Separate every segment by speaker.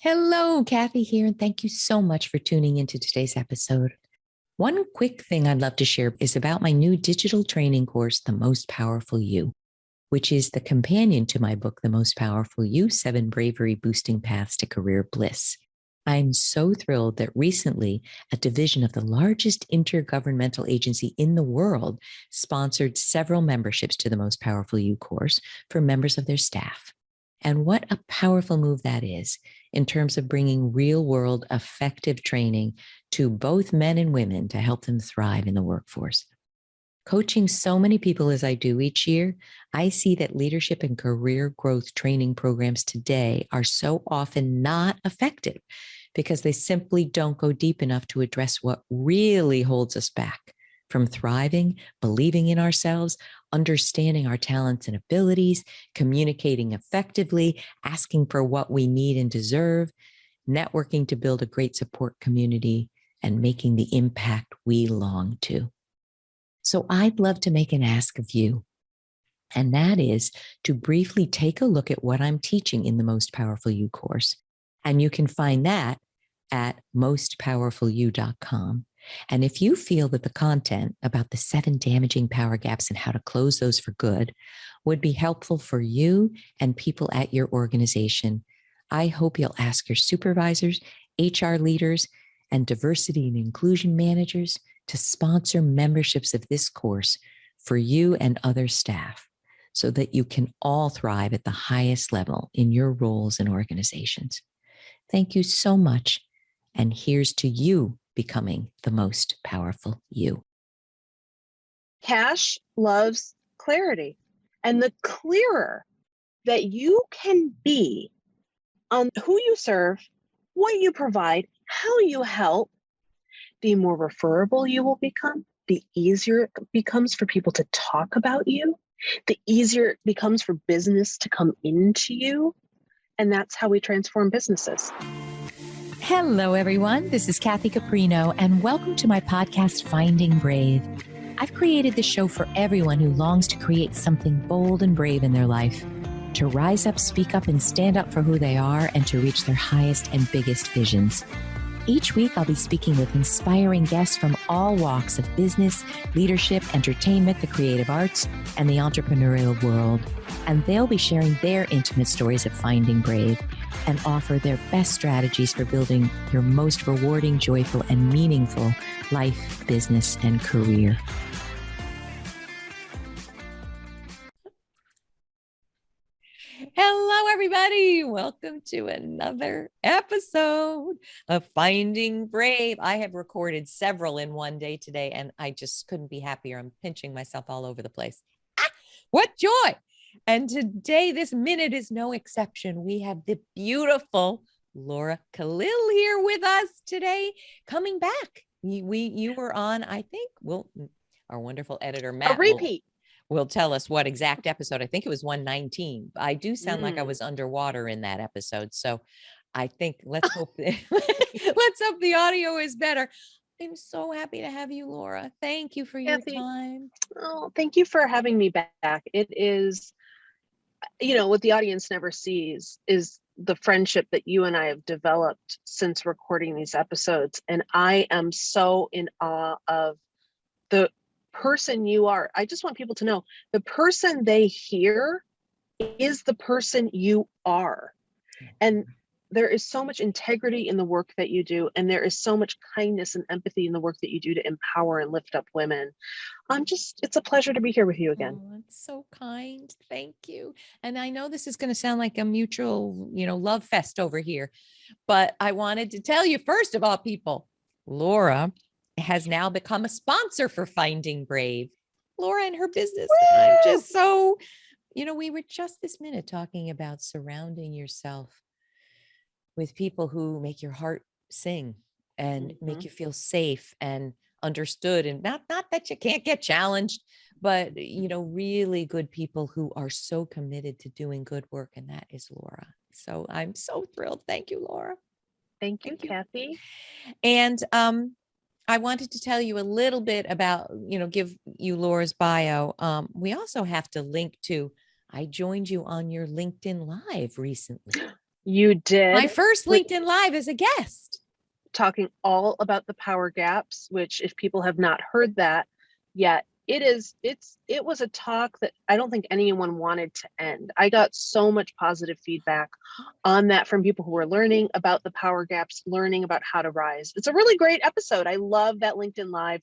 Speaker 1: Hello, Kathy here, and thank you so much for tuning into today's episode. One quick thing I'd love to share is about my new digital training course, The Most Powerful You, which is the companion to my book, The Most Powerful You, 7 Bravery Boosting Paths to Career Bliss. I'm so thrilled that recently a division of the largest intergovernmental agency in the world sponsored several memberships to the Most Powerful You course for members of their staff. And what a powerful move that is in terms of bringing real world effective training to both men and women to help them thrive in the workforce. Coaching so many people as I do each year, I see that leadership and career growth training programs today are so often not effective because they simply don't go deep enough to address what really holds us back from thriving, believing in ourselves, understanding our talents and abilities, communicating effectively, asking for what we need and deserve, networking to build a great support community, and making the impact we long to. So I'd love to make an ask of you, and that is to briefly take a look at what I'm teaching in the Most Powerful You course. And you can find that at mostpowerfulyou.com. And if you feel that the content about the 7 damaging power gaps and how to close those for good would be helpful for you and people at your organization, I hope you'll ask your supervisors, HR leaders, and diversity and inclusion managers to sponsor memberships of this course for you and other staff so that you can all thrive at the highest level in your roles and organizations. Thank you so much. And here's to you becoming the most powerful you.
Speaker 2: Cash loves clarity. And the clearer that you can be on who you serve, what you provide, how you help, the more referable you will become, the easier it becomes for people to talk about you, the easier it becomes for business to come into you. And that's how we transform businesses.
Speaker 1: Hello, everyone. This is Kathy Caprino, and welcome to my podcast, Finding Brave. I've created this show for everyone who longs to create something bold and brave in their life, to rise up, speak up, and stand up for who they are, and to reach their highest and biggest visions. Each week, I'll be speaking with inspiring guests from all walks of business, leadership, entertainment, the creative arts, and the entrepreneurial world. And they'll be sharing their intimate stories of finding brave and offer their best strategies for building your most rewarding, joyful, and meaningful life, business, and career. Hello, everybody. Welcome to another episode of Finding Brave. I have recorded several in one day today, and I just couldn't be happier. I'm pinching myself all over the place. What joy! And today, this minute is no exception. We have the beautiful Laura Khalil here with us today, coming back. You were on, I think, our wonderful editor, Matt.
Speaker 2: A repeat.
Speaker 1: Will tell us what exact episode. I think it was 119. I do sound like I was underwater in that episode. So I think let's hope the audio is better. I'm so happy to have you, Laura. Thank you for your time.
Speaker 2: Oh, thank you for having me back. It is, what the audience never sees is the friendship that you and I have developed since recording these episodes. And I am so in awe of the person you are. I just want people to know the person they hear is the person you are. And there is so much integrity in the work that you do. And there is so much kindness and empathy in the work that you do to empower and lift up women. It's a pleasure to be here with you again.
Speaker 1: Oh, it's so kind. Thank you. And I know this is going to sound like a mutual, love fest over here, but I wanted to tell you, first of all, people, Laura has now become a sponsor for Finding Brave. Laura and her business. I'm just so, we were just this minute talking about surrounding yourself with people who make your heart sing and make you feel safe and understood, and not that you can't get challenged, but really good people who are so committed to doing good work. And that is Laura. So I'm so thrilled. Thank you, Laura.
Speaker 2: Thank you, Kathy.
Speaker 1: And I wanted to tell you a little bit about, give you Laura's bio. We also have to link to, I joined you on your LinkedIn Live recently.
Speaker 2: You
Speaker 1: My
Speaker 2: did,
Speaker 1: first
Speaker 2: with
Speaker 1: LinkedIn Live as a guest.
Speaker 2: talking all about the power gaps, which if people have not heard that yet, it was a talk that I don't think anyone wanted to end. I got so much positive feedback on that from people who were learning about the power gaps, learning about how to rise. It's a really great episode. I love that LinkedIn Live.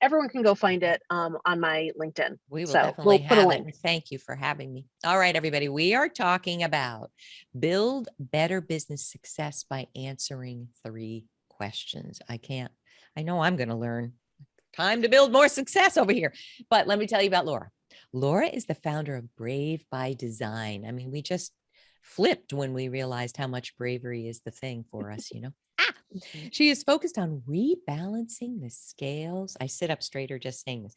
Speaker 2: Everyone can go find it on my LinkedIn.
Speaker 1: We will
Speaker 2: So
Speaker 1: definitely
Speaker 2: we'll put a
Speaker 1: have it.
Speaker 2: link.
Speaker 1: And thank you for having me. All right, everybody. We are talking about build better business success by answering 3 questions. I know I'm going to learn. Time to build more success over here. But let me tell you about Laura. Laura is the founder of Brave by Design. I mean, we just flipped when we realized how much bravery is the thing for us, you know? She is focused on rebalancing the scales. I sit up straighter just saying this.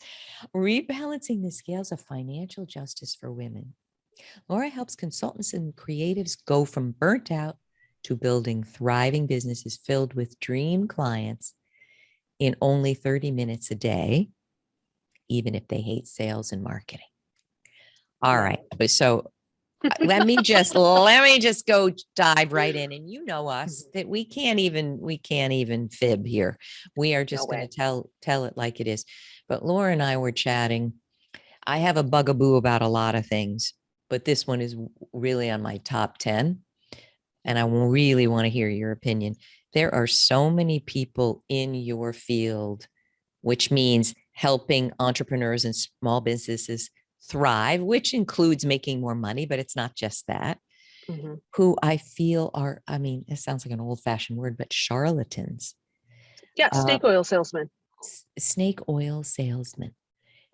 Speaker 1: Rebalancing the scales of financial justice for women. Laura helps consultants and creatives go from burnt out to building thriving businesses filled with dream clients in only 30 minutes a day, even if they hate sales and marketing. All right. So let me just go dive right in. And you know us that we can't even fib here. We are just going to tell it like it is. But Laura and I were chatting. I have a bugaboo about a lot of things, but this one is really on my top 10. And I really want to hear your opinion. There are so many people in your field, which means helping entrepreneurs and small businesses thrive, which includes making more money, but it's not just that, who I feel are, I mean, it sounds like an old fashioned word, but charlatans.
Speaker 2: Yeah, snake oil salesman.
Speaker 1: Snake oil salesman.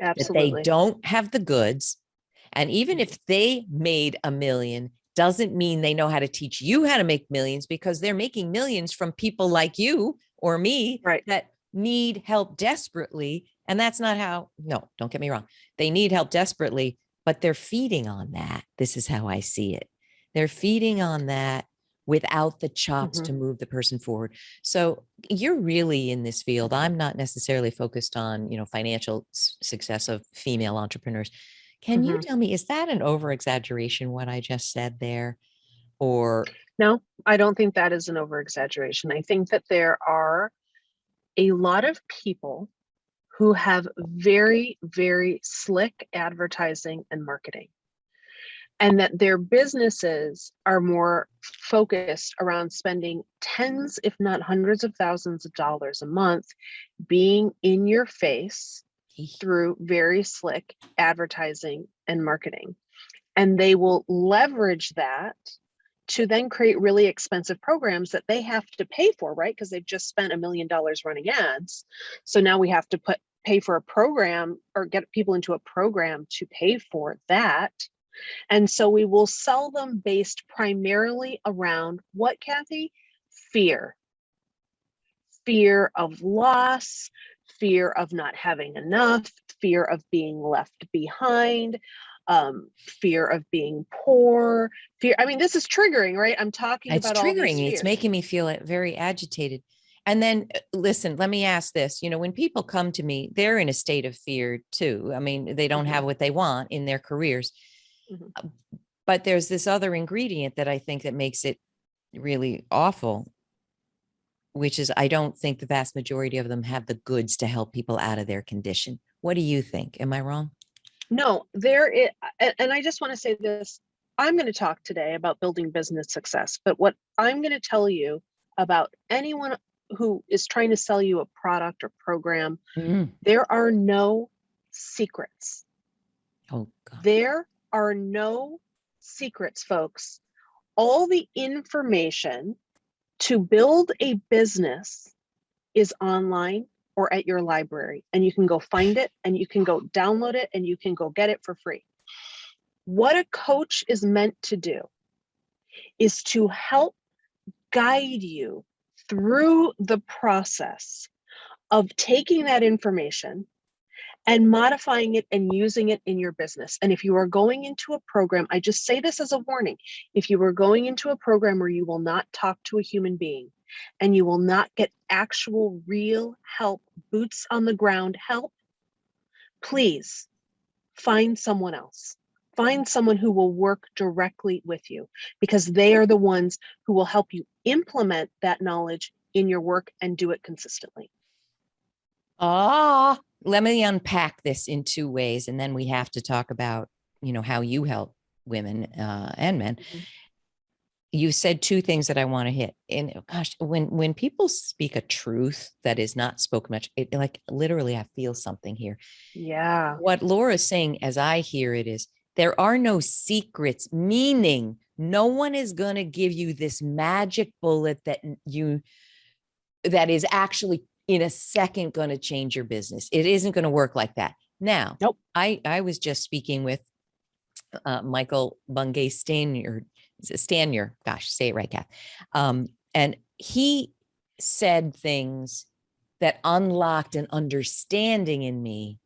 Speaker 2: Absolutely.
Speaker 1: That they don't have the goods. And even if they made $1 million, doesn't mean they know how to teach you how to make millions, because they're making millions from people like you or me that need help desperately. And that's not how, no, don't get me wrong. They need help desperately, but they're feeding on that. This is how I see it. They're feeding on that without the chops to move the person forward. So you're really in this field. I'm not necessarily focused on, financial success of female entrepreneurs. Can you tell me, is that an over exaggeration, what I just said there? Or
Speaker 2: no, I don't think that is an over exaggeration. I think that there are a lot of people who have very, very slick advertising and marketing, and that their businesses are more focused around spending tens, if not hundreds of thousands of dollars a month being in your face through very slick advertising and marketing. And they will leverage that to then create really expensive programs that they have to pay for, right? Because they've just spent $1 million running ads. So now we have to pay for a program or get people into a program to pay for that. And so we will sell them based primarily around what, Kathy? Fear. Fear of loss, fear of not having enough, fear of being left behind, fear of being poor, fear. I mean, this is triggering, right? I'm talking about all these fears.
Speaker 1: It's making me feel very agitated. And then listen, let me ask this, when people come to me, they're in a state of fear too. I mean, they don't have what they want in their careers, but there's this other ingredient that I think that makes it really awful, which is I don't think the vast majority of them have the goods to help people out of their condition. What do you think? Am I wrong?
Speaker 2: No, there is, and I just want to say this. I'm going to talk today about building business success, but what I'm going to tell you about anyone who is trying to sell you a product or program, there are no secrets.
Speaker 1: Oh, God.
Speaker 2: There are no secrets, folks. All the information to build a business is online or at your library, and you can go find it and you can go download it and you can go get it for free. What a coach is meant to do is to help guide you through the process of taking that information and modifying it and using it in your business. And if you are going into a program, I just say this as a warning, if you are going into a program where you will not talk to a human being and you will not get actual real help, boots on the ground help, please find someone else. Find someone who will work directly with you, because they are the ones who will help you implement that knowledge in your work and do it consistently.
Speaker 1: Let me unpack this in two ways, and then we have to talk about, how you help women and men.
Speaker 2: Mm-hmm.
Speaker 1: You said two things that I want to hit. And gosh, when people speak a truth that is not spoken much, it, like literally, I feel something here.
Speaker 2: Yeah.
Speaker 1: What Laura's saying, as I hear it, is there are no secrets, meaning no one is going to give you this magic bullet that is actually in a second going to change your business. It isn't going to work like that. Now,
Speaker 2: Nope.
Speaker 1: I was just speaking with Michael Bungay Stanier, gosh, say it right, Kath. And he said things that unlocked an understanding in me,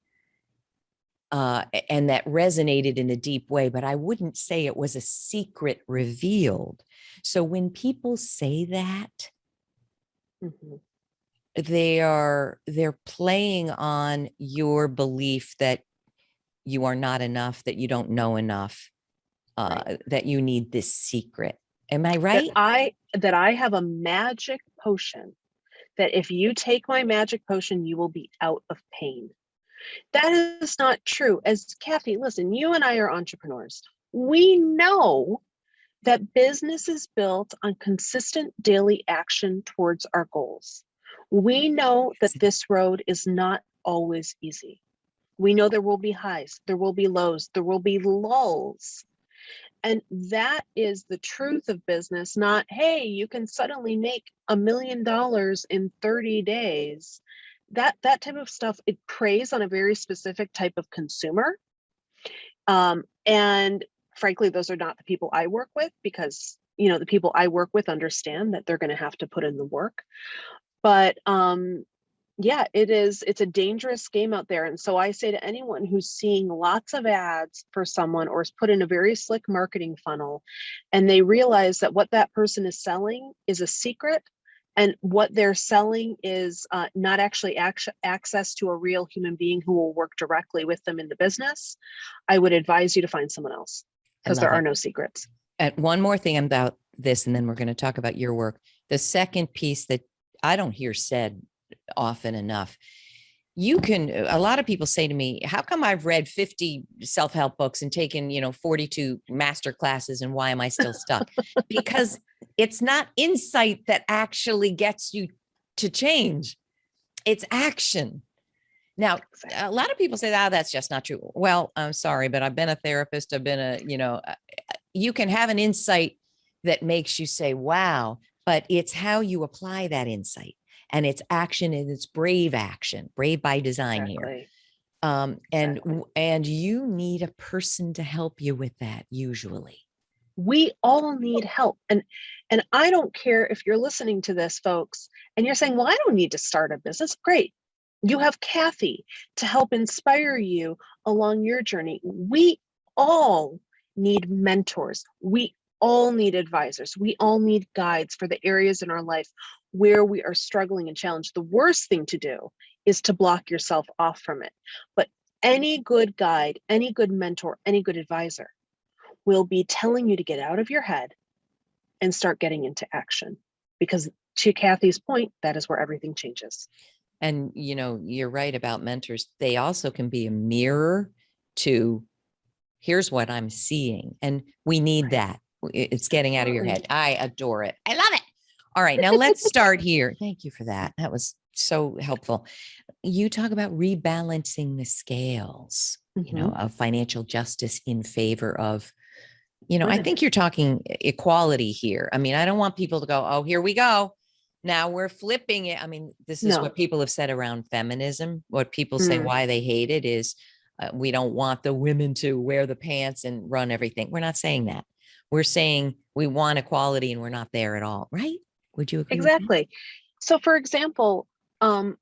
Speaker 1: and that resonated in a deep way, but I wouldn't say it was a secret revealed. So when people say that,
Speaker 2: Mm-hmm.
Speaker 1: they're playing on your belief that you are not enough, that you don't know enough,
Speaker 2: Right.
Speaker 1: that you need this secret. Am I right?
Speaker 2: That I have a magic potion, that if you take my magic potion, you will be out of pain. That is not true. As Kathy, listen, you and I are entrepreneurs. We know that business is built on consistent daily action towards our goals. We know that this road is not always easy. We know there will be highs, there will be lows, there will be lulls. And that is the truth of business, not, hey, you can suddenly make $1 million in 30 days. That type of stuff, it preys on a very specific type of consumer. And frankly, those are not the people I work with, because, the people I work with understand that they're going to have to put in the work. But yeah, it's a dangerous game out there. And so I say to anyone who's seeing lots of ads for someone, or is put in a very slick marketing funnel, and they realize that what that person is selling is a secret, and what they're selling is not actually access to a real human being who will work directly with them in the business, I would advise you to find someone else, because there are no secrets.
Speaker 1: And one more thing about this, and then we're going to talk about your work. The second piece that I don't hear said often enough. A lot of people say to me, how come I've read 50 self-help books and taken, 42 master classes, and why am I still stuck? Because it's not insight that actually gets you to change. It's action. Now, a lot of people say, that's just not true. Well, I'm sorry, but I've been a therapist. I've been you can have an insight that makes you say, wow, but it's how you apply that insight. And it's action, and it's brave action, brave by design
Speaker 2: Exactly.
Speaker 1: here. And you need a person to help you with that usually.
Speaker 2: We all need help. And I don't care if you're listening to this, folks, and you're saying, well, I don't need to start a business. Great. You have Kathy to help inspire you along your journey. We all need mentors. We all need advisors. We all need guides for the areas in our life where we are struggling and challenged. The worst thing to do is to block yourself off from it. But any good guide, any good mentor, any good advisor will be telling you to get out of your head and start getting into action. Because to Kathy's point, that is where everything changes.
Speaker 1: And, you're right about mentors. They also can be a mirror to, here's what I'm seeing. And we need that. It's getting out of your head. I adore it. I love it. All right, now let's start here. Thank you for that. That was so helpful. You talk about rebalancing the scales, of financial justice in favor of, I think you're talking equality here. I mean, I don't want people to go, oh, here we go. Now we're flipping it. I mean, this is what people have said around feminism. What people say why they hate it is we don't want the women to wear the pants and run everything. We're not saying that. We're saying we want equality, and we're not there at all. Right? Would you agree?
Speaker 2: Exactly.
Speaker 1: With that?
Speaker 2: So for example, $1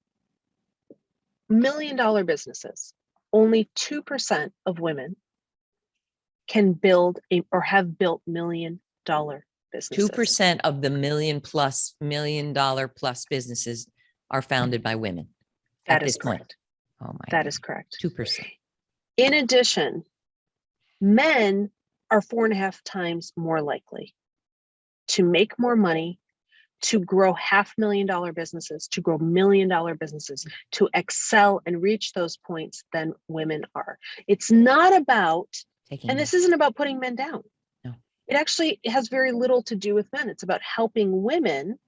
Speaker 2: million businesses, only 2% of women can build or have built $1 million businesses.
Speaker 1: 2% of the $1 million plus businesses are founded by women.
Speaker 2: That is correct.
Speaker 1: Oh my!
Speaker 2: That is correct.
Speaker 1: 2%.
Speaker 2: In addition, Men are 4.5 times more likely to make more money, to grow $500,000 businesses, to grow $1 million businesses, to excel and reach those points than women are. It's not about, and this isn't about putting men down.
Speaker 1: No.
Speaker 2: It actually has very little to do with men. It's about helping women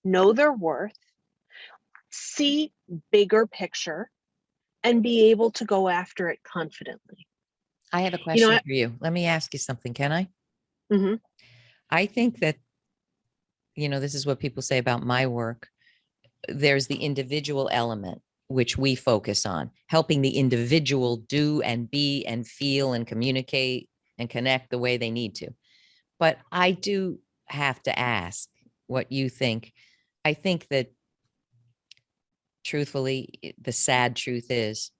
Speaker 2: know their worth, see bigger picture, and be able to go after it confidently.
Speaker 1: I have a question for you. Let me ask you something. Can I?
Speaker 2: Mm-hmm.
Speaker 1: I think that, this is what people say about my work. There's the individual element, which we focus on, helping the individual do and be and feel and communicate and connect the way they need to. But I do have to ask what you think. I think that, truthfully, the sad truth is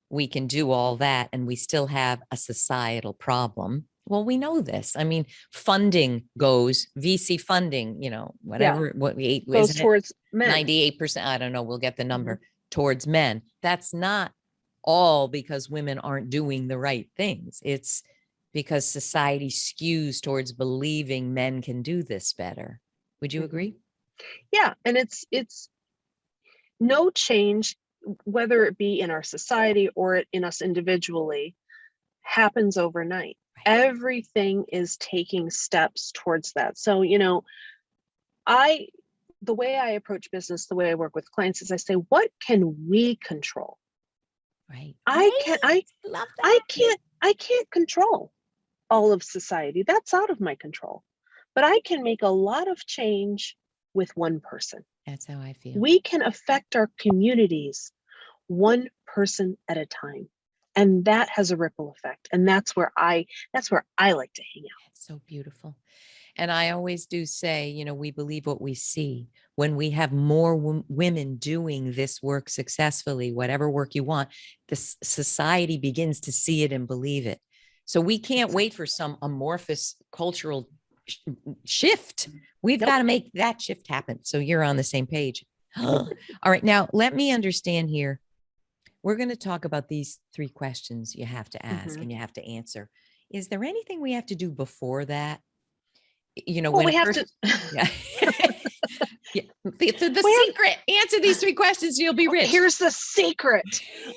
Speaker 1: we can do all that and we still have a societal problem. Well, we know this. I mean, funding goes, VC funding, whatever, what we
Speaker 2: goes towards men.
Speaker 1: 98%. I don't know. We'll get the number towards men. That's not all because women aren't doing the right things. It's because society skews towards believing men can do this better. Would you agree?
Speaker 2: Yeah. And it's no change, whether it be in our society or in us individually, happens overnight. Right. Everything is taking steps towards that. So, the way I approach business, the way I work with clients is I say, what can we control?
Speaker 1: Right.
Speaker 2: I can't control all of society. That's out of my control. But I can make a lot of change with one person.
Speaker 1: That's how I feel.
Speaker 2: We can affect our communities one person at a time. And that has a ripple effect. And that's where I like to hang out.
Speaker 1: It's so beautiful. And I always do say, we believe what we see. When we have more women doing this work successfully, whatever work you want, the society begins to see it and believe it. So we can't wait for some amorphous cultural shift. We've got to make that shift happen. So you're on the same page. All right. Now, let me understand here. We're going to talk about these 3 questions you have to ask and you have to answer. Is there anything we have to do before that?
Speaker 2: Well, we have to.
Speaker 1: Yeah. Yeah. The secret. Answer these 3 questions, you'll be rich.
Speaker 2: Here's the secret.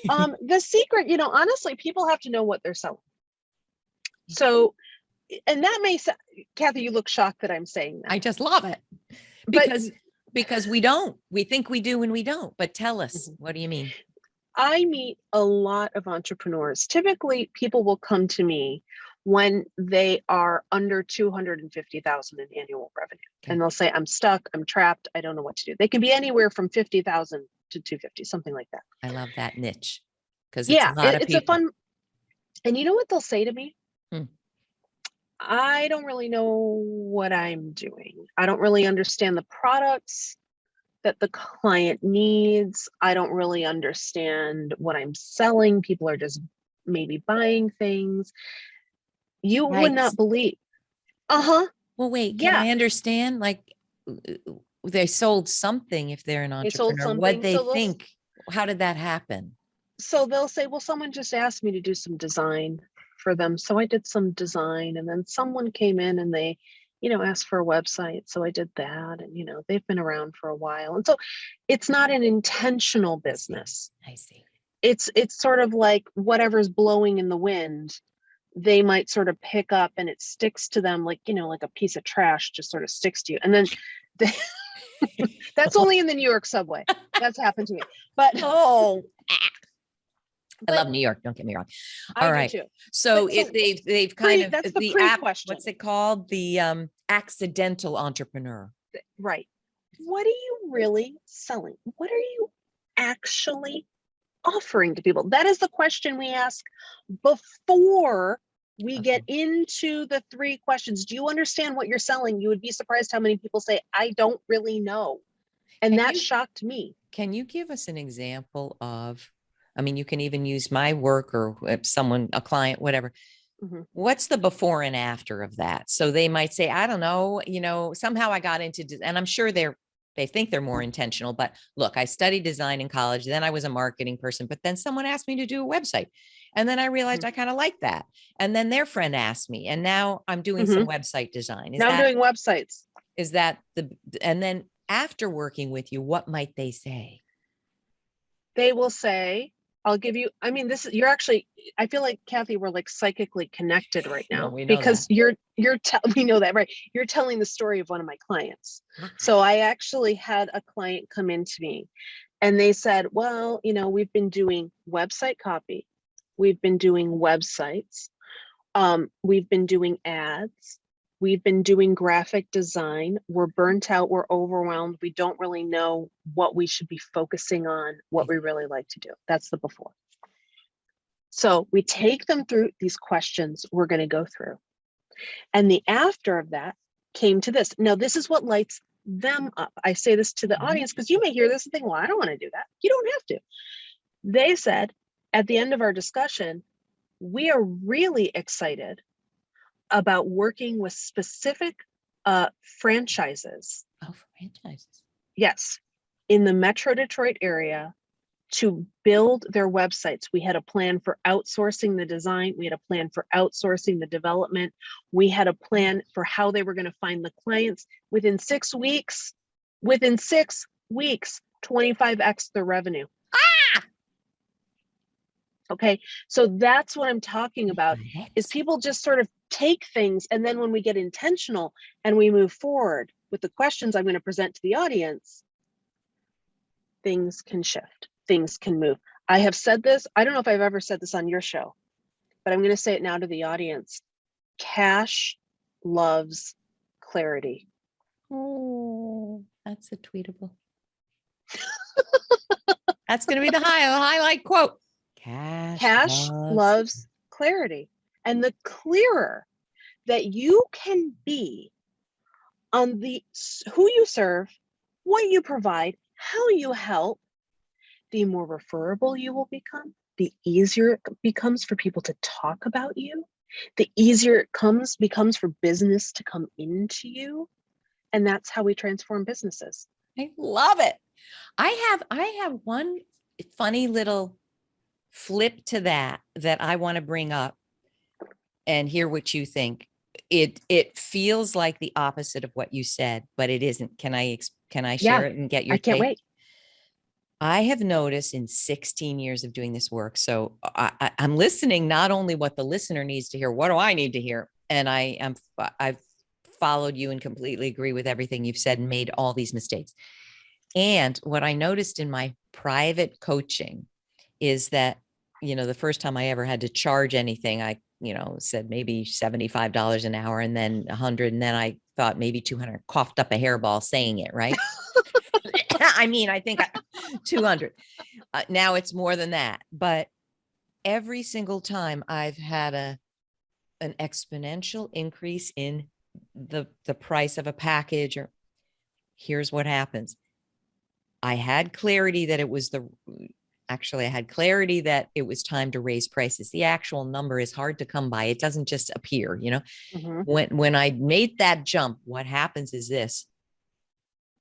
Speaker 2: The secret, honestly, people have to know what they're selling. So, and that may sound, Kathy, you look shocked that I'm saying that.
Speaker 1: I just love it. Because we don't. We think we do and we don't. But tell us, what do you mean?
Speaker 2: I meet a lot of entrepreneurs. Typically, people will come to me when they are under 250,000 in annual revenue. Okay. And they'll say, I'm stuck, I'm trapped, I don't know what to do. They can be anywhere from 50,000 to 250, something like that.
Speaker 1: I love that niche. Because it's a lot of people.
Speaker 2: A fun, and you know what they'll say to me? I don't really know what I'm doing. I don't really understand the products that the client needs. I don't really understand what I'm selling. People are just maybe buying things. You would not believe. Well,
Speaker 1: wait, can I understand? Like, they sold something if they're an entrepreneur. What they think? How did that happen?
Speaker 2: So they'll say, well, someone just asked me to do some design for them. So I did some design, and then someone came in and they, asked for a website. So I did that, and, they've been around for a while. And so it's not an intentional business.
Speaker 1: I see.
Speaker 2: It's sort of like whatever's blowing in the wind, they might sort of pick up and it sticks to them like, like a piece of trash just sort of sticks to you. And then that's only in the New York subway. That's happened to me. But
Speaker 1: I love New York. Don't get me wrong.
Speaker 2: All right. Too.
Speaker 1: So they've kind of
Speaker 2: that's the app.
Speaker 1: What's it called? The accidental entrepreneur.
Speaker 2: Right. What are you really selling? What are you actually offering to people? That is the question we ask before we get into the 3 questions. Do you understand what you're selling? You would be surprised how many people say, I don't really know. And that shocked me.
Speaker 1: Can you give us an example of, you can even use my work or someone, a client, whatever. What's the before and after of that? So they might say, I don't know, somehow I got into, and I'm sure they're they think they're more intentional, but look, I studied design in college. Then I was a marketing person, but then someone asked me to do a website. And then I realized I kind of like that. And then their friend asked me, and now I'm doing some website design.
Speaker 2: Now I'm doing websites.
Speaker 1: Is that and then after working with you, what might they say?
Speaker 2: They will say, I'll give you, I mean, you're actually, I feel like, Kathy, we're like psychically connected right now,
Speaker 1: we know
Speaker 2: because we know that, right? You're telling the story of one of my clients. So I actually had a client come into me and they said, well, we've been doing website copy. We've been doing websites. We've been doing ads. We've been doing graphic design. We're burnt out. We're overwhelmed. We don't really know what we should be focusing on, what we really like to do. That's the before. So we take them through these questions we're going to go through. And the after of that came to this. Now, this is what lights them up. I say this to the audience because you may hear this and think, well, I don't want to do that. You don't have to. They said at the end of our discussion, we are really excited about working with specific franchises.
Speaker 1: Oh, franchises.
Speaker 2: Yes. In the Metro Detroit area to build their websites. We had a plan for outsourcing the design. We had a plan for outsourcing the development. We had a plan for how they were going to find the clients. Within 6 weeks, 25x their revenue. Okay, so that's what I'm talking about, is people just sort of take things, and then when we get intentional and we move forward with the questions I'm going to present to the audience, things can shift, things can move. I have said this, I don't know if I've ever said this on your show, but I'm going to say it now to the audience. Cash loves clarity.
Speaker 1: Oh, that's a tweetable. That's going to be the highlight quote.
Speaker 2: Cash loves clarity. And the clearer that you can be on who you serve, what you provide, how you help, the more referable you will become, the easier it becomes for people to talk about you, the easier it becomes for business to come into you. And that's how we transform businesses.
Speaker 1: I love it. I have one funny little flip to that I want to bring up and hear what you think. It feels like the opposite of what you said, but it isn't. Can I share it and get your take?
Speaker 2: I can't wait.
Speaker 1: I have noticed in 16 years of doing this work. So I'm listening, not only what the listener needs to hear, what do I need to hear? And I've followed you and completely agree with everything you've said and made all these mistakes. And what I noticed in my private coaching is that, the first time I ever had to charge anything, I, said maybe $75 an hour and then 100. And then I thought maybe 200, coughed up a hairball saying it, right? I mean, I think 200. Now it's more than that. But every single time I've had an exponential increase in the price of a package, or here's what happens. I had clarity that it was time to raise prices. The actual number is hard to come by. It doesn't just appear,
Speaker 2: Mm-hmm.
Speaker 1: When I made that jump, what happens is this: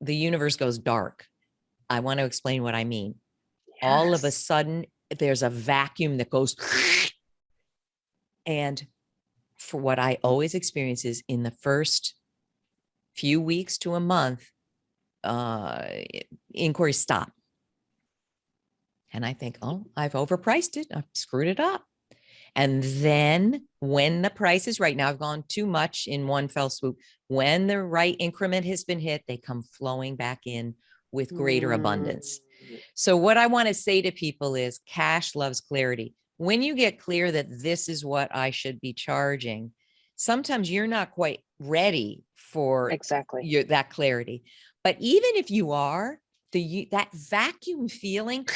Speaker 1: the universe goes dark. I want to explain what I mean. Yes. All of a sudden, there's a vacuum that goes, and for what I always experience is in the first few weeks to a month, inquiries stop. And I think, oh, I've overpriced it. I've screwed it up. And then when the price is right, now I've gone too much in one fell swoop. When the right increment has been hit, they come flowing back in with greater abundance. So what I want to say to people is cash loves clarity. When you get clear that this is what I should be charging, sometimes you're not quite ready for that clarity. But even if you are, that vacuum feeling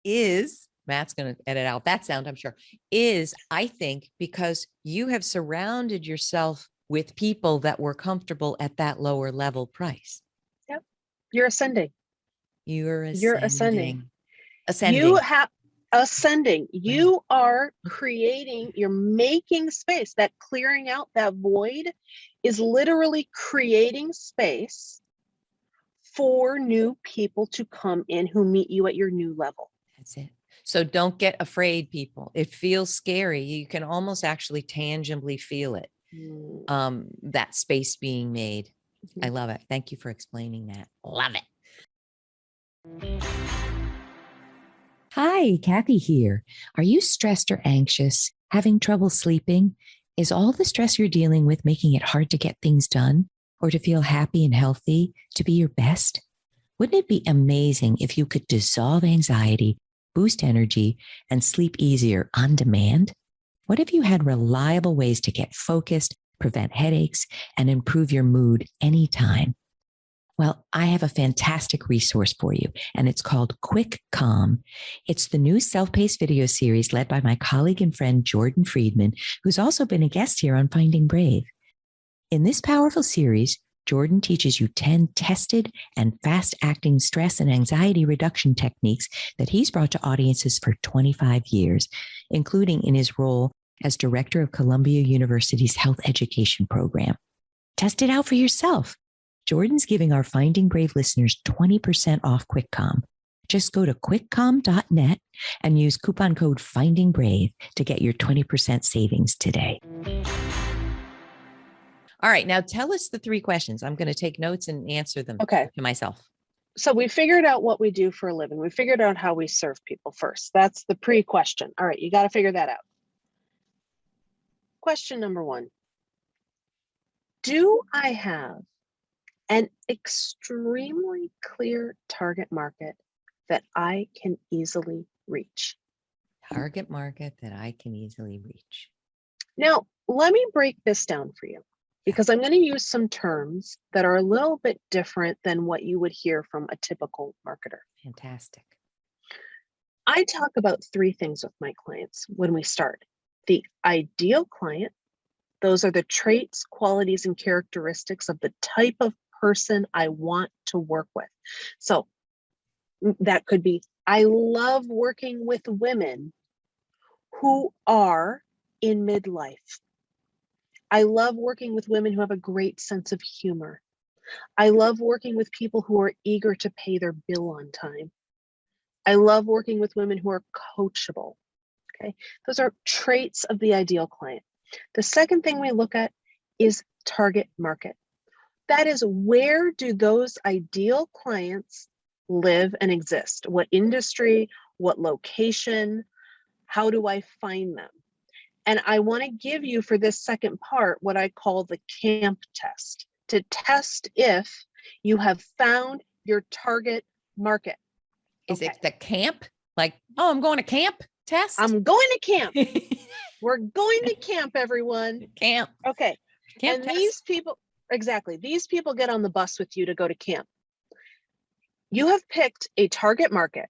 Speaker 1: is, Matt's going to edit out that sound, I'm sure, is, I think, because you have surrounded yourself with people that were comfortable at that lower level price.
Speaker 2: Yep. You're ascending.
Speaker 1: You're
Speaker 2: ascending.
Speaker 1: Ascending.
Speaker 2: You are creating, you're making space. That clearing out that void is literally creating space for new people to come in who meet you at your new level.
Speaker 1: That's it. So don't get afraid, people. It feels scary. You can almost actually tangibly feel it. That space being made. I love it. Thank you for explaining that. Love it. Hi, Kathy here. Are you stressed or anxious? Having trouble sleeping? Is all the stress you're dealing with making it hard to get things done or to feel happy and healthy, to be your best? Wouldn't it be amazing if you could dissolve anxiety, boost energy, and sleep easier on demand? What if you had reliable ways to get focused, prevent headaches, and improve your mood anytime? Well, I have a fantastic resource for you, and it's called Quick Calm. It's the new self-paced video series led by my colleague and friend, Jordan Friedman, who's also been a guest here on Finding Brave. In this powerful series, Jordan teaches you 10 tested and fast-acting stress and anxiety reduction techniques that he's brought to audiences for 25 years, including in his role as director of Columbia University's health education program. Test it out for yourself. Jordan's giving our Finding Brave listeners 20% off QuickCalm. Just go to quickcalm.net and use coupon code FindingBrave to get your 20% savings today. All right, now tell us the 3 questions. I'm going to take notes and answer them to myself.
Speaker 2: So we figured out what we do for a living. We figured out how we serve people first. That's the pre-question. All right, you got to figure that out. Question number 1. Do I have an extremely clear target market that I can easily reach?
Speaker 1: Target market that I can easily reach.
Speaker 2: Now, let me break this down for you, because I'm going to use some terms that are a little bit different than what you would hear from a typical marketer.
Speaker 1: Fantastic.
Speaker 2: I talk about 3 things with my clients when we start. The ideal client, those are the traits, qualities, and characteristics of the type of person I want to work with. So that could be, I love working with women who are in midlife. I love working with women who have a great sense of humor. I love working with people who are eager to pay their bill on time. I love working with women who are coachable. Okay, those are traits of the ideal client. The second thing we look at is target market. That is, where do those ideal clients live and exist? What industry, what location? How do I find them? And I want to give you, for this second part, what I call the camp test, to test if you have found your target market.
Speaker 1: Is it the camp? Like, oh, I'm going to camp test?
Speaker 2: I'm going to camp. We're going to camp, everyone.
Speaker 1: Camp.
Speaker 2: Okay.
Speaker 1: Camp
Speaker 2: and
Speaker 1: test.
Speaker 2: These people, exactly, these people get on the bus with you to go to camp. You have picked a target market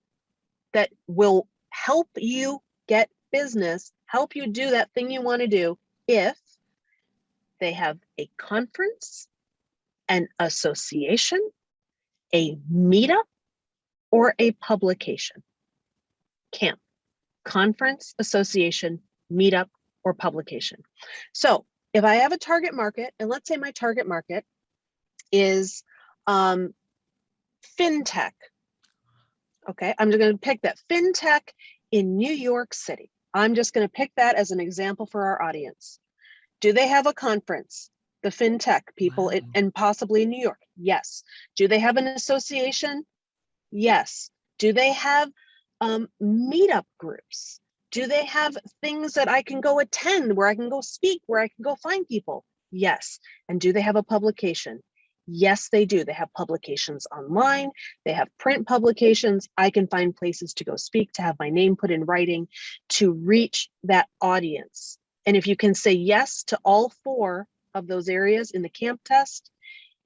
Speaker 2: that will help you get business, help you do that thing you want to do, if they have a conference, an association, a meetup, or a publication. Camp, conference, association, meetup, or publication. So if I have a target market, and let's say my target market is fintech. Okay, I'm just going to pick that, fintech in New York City. I'm just going to pick that as an example for our audience. Do they have a conference? The fintech people,
Speaker 1: Wow.
Speaker 2: and possibly in New York? Yes. Do they have an association? Yes. Do they have meetup groups? Do they have things that I can go attend, where I can go speak, where I can go find people? Yes. And do they have a publication? Yes, they do. They have publications online. They have print publications. I can find places to go speak, to have my name put in writing, to reach that audience. And if you can say yes to all 4 of those areas in the camp test,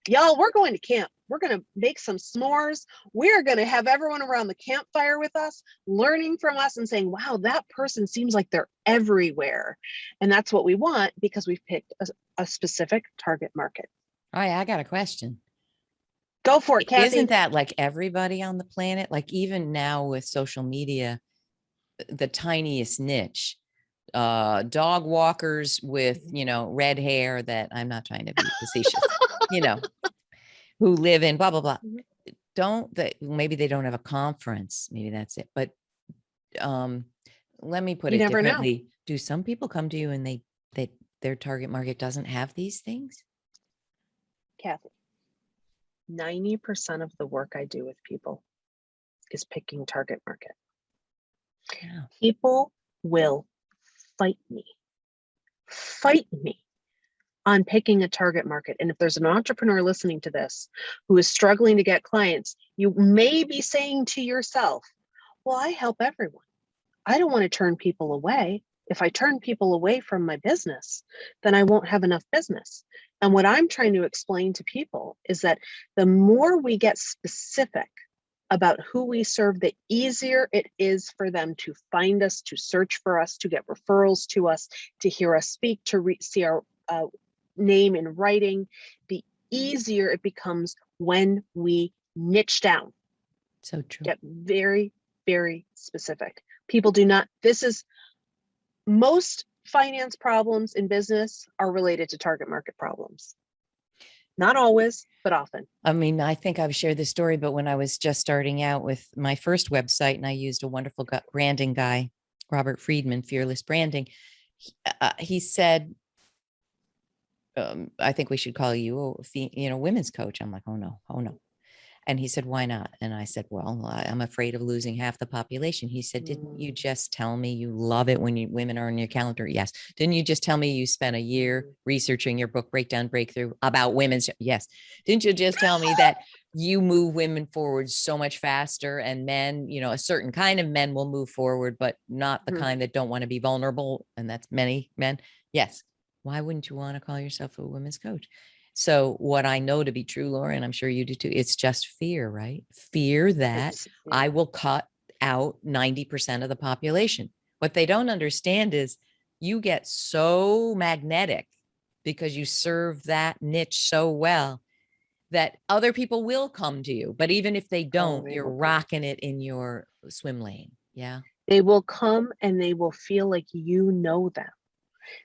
Speaker 2: y'all, we're going to camp. We're going to make some s'mores. We're going to have everyone around the campfire with us, learning from us and saying, wow, that person seems like they're everywhere. And that's what we want, because we've picked a specific target market.
Speaker 1: Oh, yeah, I got a question.
Speaker 2: Go for it, Kathy.
Speaker 1: Isn't that like everybody on the planet? Like, even now with social media, the tiniest niche, dog walkers with, red hair, that I'm not trying to be facetious, who live in blah, blah, blah. maybe they don't have a conference. Maybe that's it. But let me put
Speaker 2: You
Speaker 1: it
Speaker 2: never know.
Speaker 1: differently. Do some people come to you and their target market doesn't have these things?
Speaker 2: Kathy, 90% of the work I do with people is picking target market.
Speaker 1: Yeah.
Speaker 2: People will fight me on picking a target market. And if there's an entrepreneur listening to this who is struggling to get clients, you may be saying to yourself, well, I help everyone. I don't want to turn people away. If I turn people away from my business, then I won't have enough business. And what I'm trying to explain to people is that the more we get specific about who we serve, the easier it is for them to find us, to search for us, to get referrals to us, to hear us speak, to see our name in writing. The easier it becomes when we niche down.
Speaker 1: So true.
Speaker 2: Get very, very specific. People do not, most finance problems in business are related to target market problems. Not always, but often.
Speaker 1: I mean, I think I've shared this story, but when I was just starting out with my first website and I used a wonderful branding guy, Robert Friedman, Fearless Branding, he said, I think we should call you a women's coach. I'm like, oh no. And he said, why not? And I said, well, I'm afraid of losing half the population. He said, didn't you just tell me you love it when women are on your calendar? Yes. Didn't you just tell me you spent a year researching your book, Breakdown Breakthrough, about women's? Yes. Didn't you just tell me that you move women forward so much faster, and men, a certain kind of men will move forward, but not the kind that don't want to be vulnerable. And that's many men. Yes. Why wouldn't you want to call yourself a women's coach? So what I know to be true, Laura, and I'm sure you do too, it's just fear, right? Fear that I will cut out 90% of the population. What they don't understand is you get so magnetic because you serve that niche so well that other people will come to you. But even if they don't, you're rocking it in your swim lane. Yeah.
Speaker 2: They will come and they will feel like you know them.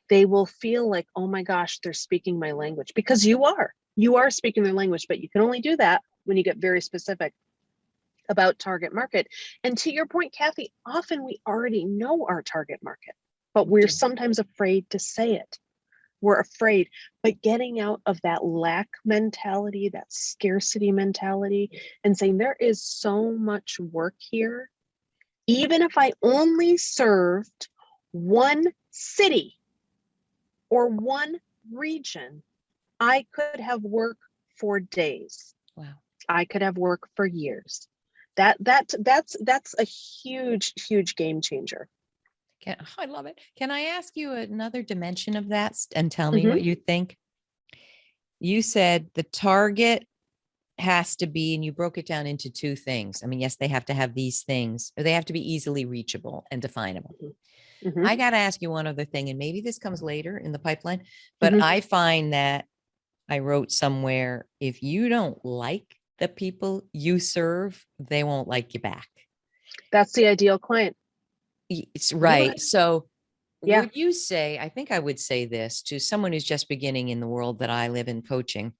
Speaker 2: They will feel like, oh my gosh, they're speaking my language, because you are speaking their language, but you can only do that when you get very specific about target market. And to your point, Kathy, often we already know our target market, but we're sometimes afraid to say it. We're afraid, but getting out of that lack mentality, that scarcity mentality, and saying there is so much work here. Even if I only served one city or one region, I could have work for days.
Speaker 1: Wow.
Speaker 2: I could have work for years. That's a huge game changer.
Speaker 1: I love it. Can I ask you another dimension of that and tell me what you think? You said the target has to be, and you broke it down into two things. I mean, yes, they have to have these things, or they have to be easily reachable and definable. I got to ask you one other thing, and maybe this comes later in the pipeline, but I find that I wrote somewhere, if you don't like the people you serve, they won't like you back.
Speaker 2: That's the ideal client.
Speaker 1: It's right. So would you say, I think I would say this to someone who's just beginning in the world that I live in, coaching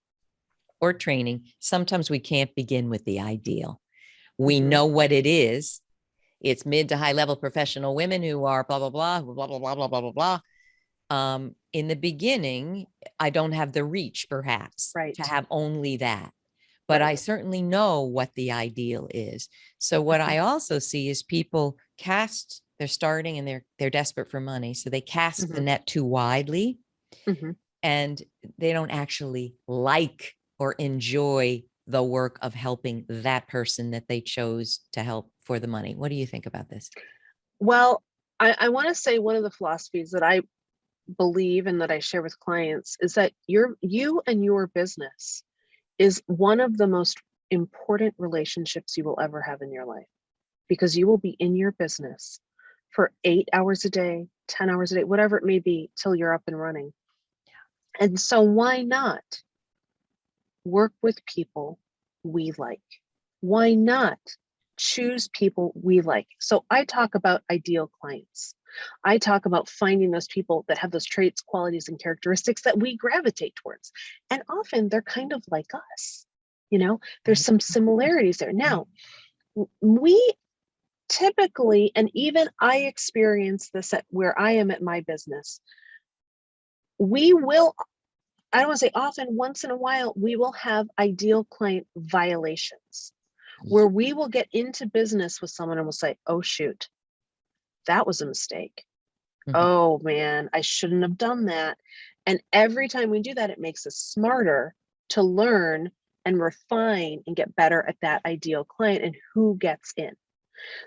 Speaker 1: or training, sometimes we can't begin with the ideal. We know what it is. It's mid to high level professional women who are blah, blah, blah, blah, blah, blah, blah, blah, blah, blah. In the beginning, I don't have the reach perhaps to have only that, but I certainly know what the ideal is. So what I also see is people they're starting and they're desperate for money. So they cast the net too widely and they don't actually like or enjoy the work of helping that person that they chose to help for the money. What do you think about this?
Speaker 2: Well, I want to say one of the philosophies that I believe and that I share with clients is that you and your business is one of the most important relationships you will ever have in your life, because you will be in your business for 8 hours a day, 10 hours a day, whatever it may be, till you're up and running. And so why not work with people we like? Why not choose people we like? So I talk about ideal clients. I talk about finding those people that have those traits, qualities, and characteristics that we gravitate towards. And often they're kind of like us. There's some similarities there. Now, we typically, and even I experience this at where I am at my business, we will, I don't want to say often, once in a while, we will have ideal client violations where we will get into business with someone and we'll say, oh, shoot, that was a mistake. Oh man, I shouldn't have done that. And every time we do that, it makes us smarter to learn and refine and get better at that ideal client and who gets in.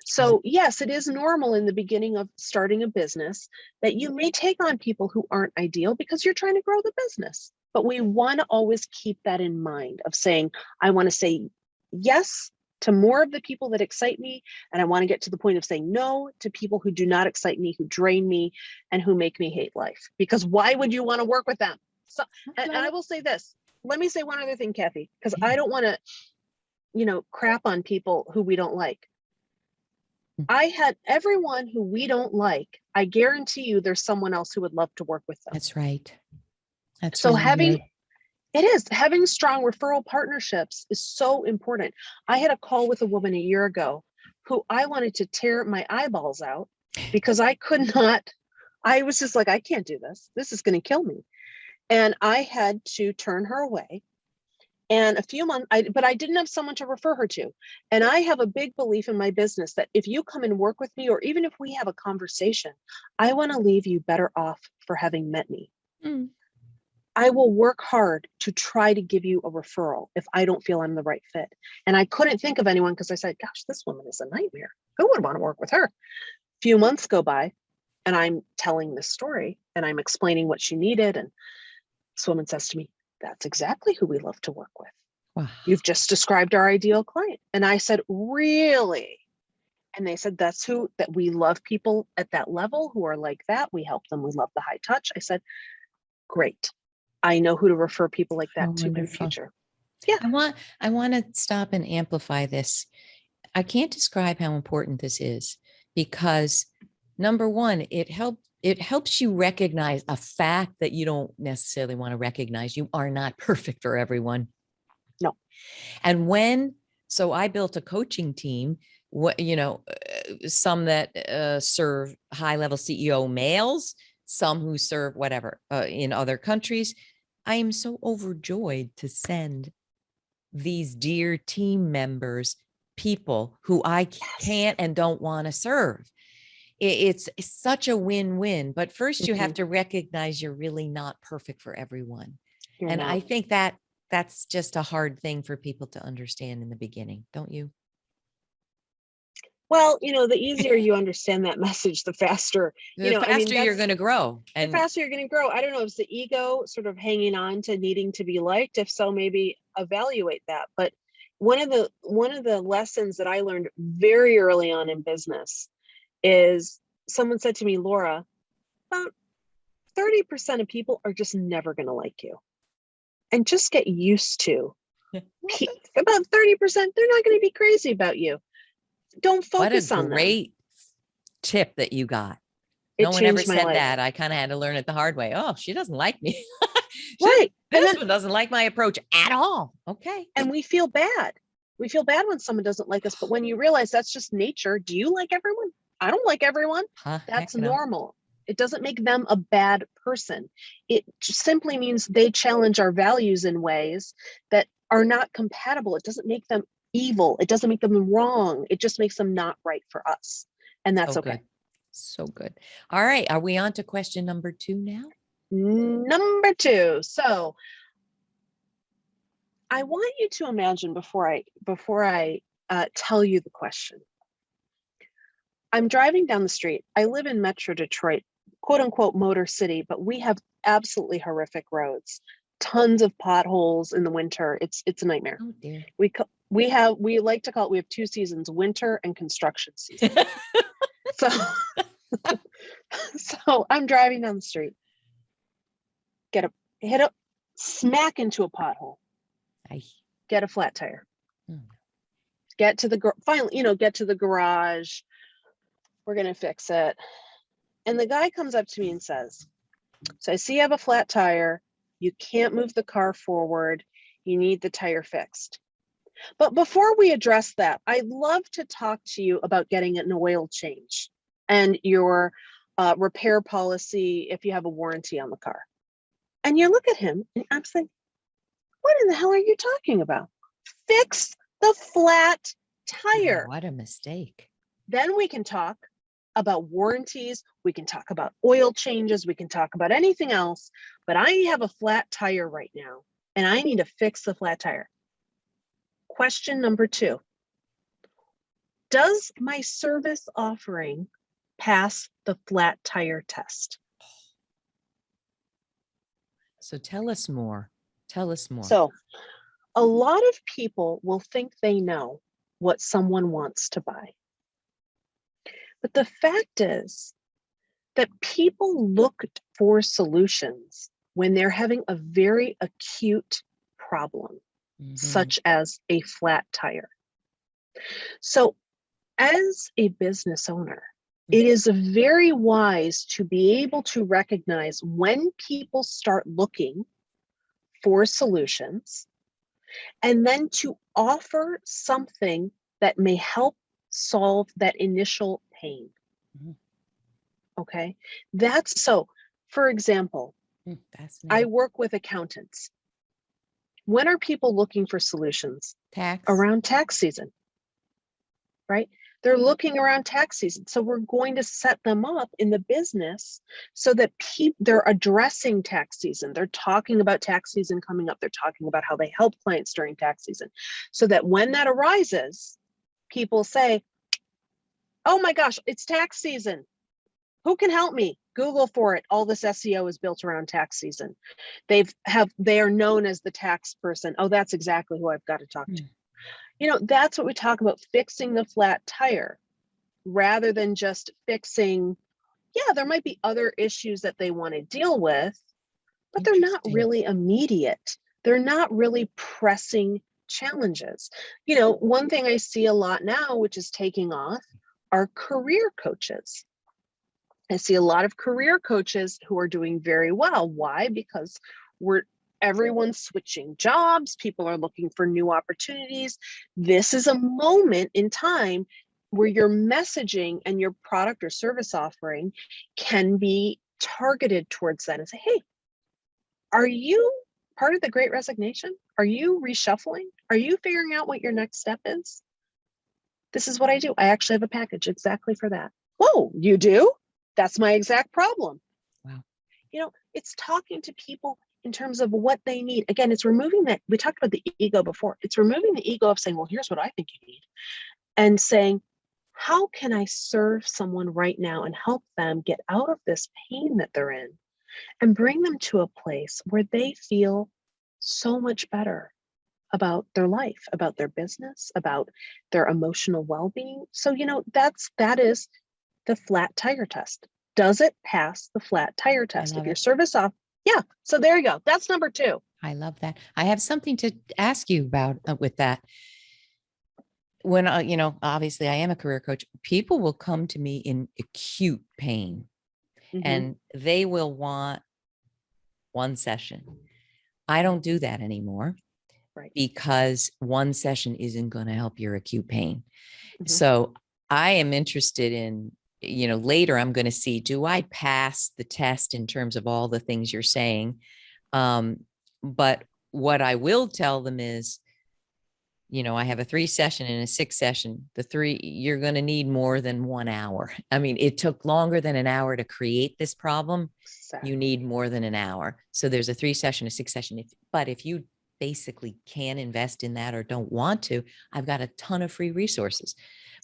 Speaker 2: So yes, it is normal in the beginning of starting a business that you may take on people who aren't ideal because you're trying to grow the business. But we want to always keep that in mind of saying, I want to say yes to more of the people that excite me. And I want to get to the point of saying no to people who do not excite me, who drain me, and who make me hate life. Because why would you want to work with them? So, and I will say this. Let me say one other thing, Kathy, because I don't want to, crap on people who we don't like. I had everyone who we don't like. I guarantee you there's someone else who would love to work with them.
Speaker 1: That's right. That's
Speaker 2: so
Speaker 1: really
Speaker 2: having strong referral partnerships is so important. I had a call with a woman a year ago who I wanted to tear my eyeballs out because I could not, I was just like, I can't do this. This is going to kill me. And I had to turn her away. And a few months, but I didn't have someone to refer her to. And I have a big belief in my business that if you come and work with me, or even if we have a conversation, I want to leave you better off for having met me. I will work hard to try to give you a referral if I don't feel I'm the right fit. And I couldn't think of anyone because I said, gosh, this woman is a nightmare. Who would want to work with her? A few months go by and I'm telling this story and I'm explaining what she needed. And this woman says to me, that's exactly who we love to work with.
Speaker 1: Wow.
Speaker 2: You've just described our ideal client. And I said, really? And they said, that we love people at that level who are like that. We help them. We love the high touch. I said, great. I know who to refer people like that to in the future. Yeah.
Speaker 1: I want to stop and amplify this. I can't describe how important this is because number one, it helps you recognize a fact that you don't necessarily want to recognize. You are not perfect for everyone.
Speaker 2: No.
Speaker 1: And so I built a coaching team, some that serve high-level CEO males, some who serve whatever in other countries. I am so overjoyed to send these dear team members people who I can't and don't want to serve. It's such a win-win. But first, you have to recognize you're really not perfect for everyone. I think that's just a hard thing for people to understand in the beginning, don't you?
Speaker 2: Well, the easier you understand that message, the faster,
Speaker 1: you're going to grow.
Speaker 2: And the faster you're going to grow. I don't know if it's the ego sort of hanging on to needing to be liked. If so, maybe evaluate that. But one of the lessons that I learned very early on in business is someone said to me, Laura, about 30% of people are just never going to like you. And just get used to about 30%, they're not going to be crazy about you. Don't focus on them. What a
Speaker 1: great tip that you got. No one ever said that. I kind of had to learn it the hard way. Oh, she doesn't like me.
Speaker 2: Right.
Speaker 1: This one doesn't like my approach at all. Okay.
Speaker 2: And we feel bad. We feel bad when someone doesn't like us. But when you realize that's just nature, do you like everyone? I don't like everyone. That's normal. It doesn't make them a bad person. It just simply means they challenge our values in ways that are not compatible. It doesn't make them evil. It doesn't make them wrong. It just makes them not right for us. And that's okay.
Speaker 1: So good. All right. Are we on to question number 2 now?
Speaker 2: Number 2. So I want you to imagine before I tell you the question. I'm driving down the street. I live in Metro Detroit, quote unquote motor city, but we have absolutely horrific roads. Tons of potholes in the winter. It's a nightmare.
Speaker 1: Oh dear.
Speaker 2: We like to call it, we have 2 seasons, winter and construction season. So I'm driving down the street, smack into a pothole, get a flat tire, get to the garage. We're going to fix it. And the guy comes up to me and says, so I see you have a flat tire. You can't move the car forward. You need the tire fixed. But before we address that, I'd love to talk to you about getting an oil change and your repair policy if you have a warranty on the car. And you look at him and I'm saying, what in the hell are you talking about? Fix the flat tire.
Speaker 1: What a mistake.
Speaker 2: Then we can talk about warranties. We can talk about oil changes. We can talk about anything else. But I have a flat tire right now, and I need to fix the flat tire. Question number 2. Does my service offering pass the flat tire test?
Speaker 1: So tell us more. Tell us more.
Speaker 2: So a lot of people will think they know what someone wants to buy. But the fact is that people look for solutions when they're having a very acute problem, such as a flat tire. So as a business owner, it is very wise to be able to recognize when people start looking for solutions and then to offer something that may help solve that initial pain. Okay, that's so, for example, I work with accountants. When are people looking for solutions? Around tax season, right? They're looking around tax season. So we're going to set them up in the business so that they're addressing tax season. They're talking about tax season coming up. They're talking about how they help clients during tax season. So that when that arises, people say, oh my gosh, it's tax season. Who can help me? Google for it. All this SEO is built around tax season. They are known as the tax person. Oh, that's exactly who I've got to talk to. You know, that's what we talk about, fixing the flat tire rather than just fixing. Yeah, there might be other issues that they want to deal with, but they're not really immediate. They're not really pressing challenges. You know, one thing I see a lot now, which is taking off, are career coaches. I see a lot of career coaches who are doing very well. Why? Because everyone's switching jobs. People are looking for new opportunities. This is a moment in time where your messaging and your product or service offering can be targeted towards that and say, hey, are you part of the Great Resignation? Are you reshuffling? Are you figuring out what your next step is? This is what I do. I actually have a package exactly for that. Whoa, you do? That's my exact problem.
Speaker 1: Wow.
Speaker 2: You know, it's talking to people in terms of what they need. Again, it's removing that. We talked about the ego before. It's removing the ego of saying, well, here's what I think you need. And saying, how can I serve someone right now and help them get out of this pain that they're in and bring them to a place where they feel so much better about their life, about their business, about their emotional well-being. So, you know, that is the flat tire test. Does it pass the flat tire test? If your service off, yeah. So there you go. That's number 2.
Speaker 1: I love that. I have something to ask you about with that. When you know, obviously I am a career coach. People will come to me in acute pain, and they will want one session. I don't do that anymore, right? Because one session isn't going to help your acute pain. So I am interested in, you know, later I'm going to see, do I pass the test in terms of all the things you're saying? But what I will tell them is, you know, I have a 3 session and a 6 session. The 3, you're going to need more than 1 hour. I mean, it took longer than an hour to create this problem. Exactly. You need more than an hour. So there's a 3 session, a 6 session. But if you basically can't invest in that or don't want to, I've got a ton of free resources,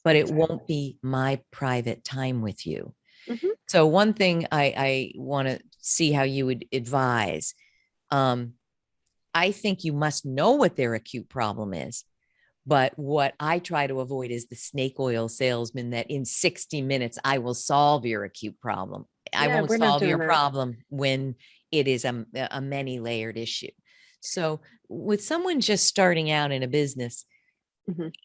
Speaker 1: but it won't be my private time with you. So one thing I want to see how you would advise. I think you must know what their acute problem is. But what I try to avoid is the snake oil salesman that in 60 minutes, I will solve your acute problem. Yeah, I won't solve your problem when it is a many layered issue. So with someone just starting out in a business,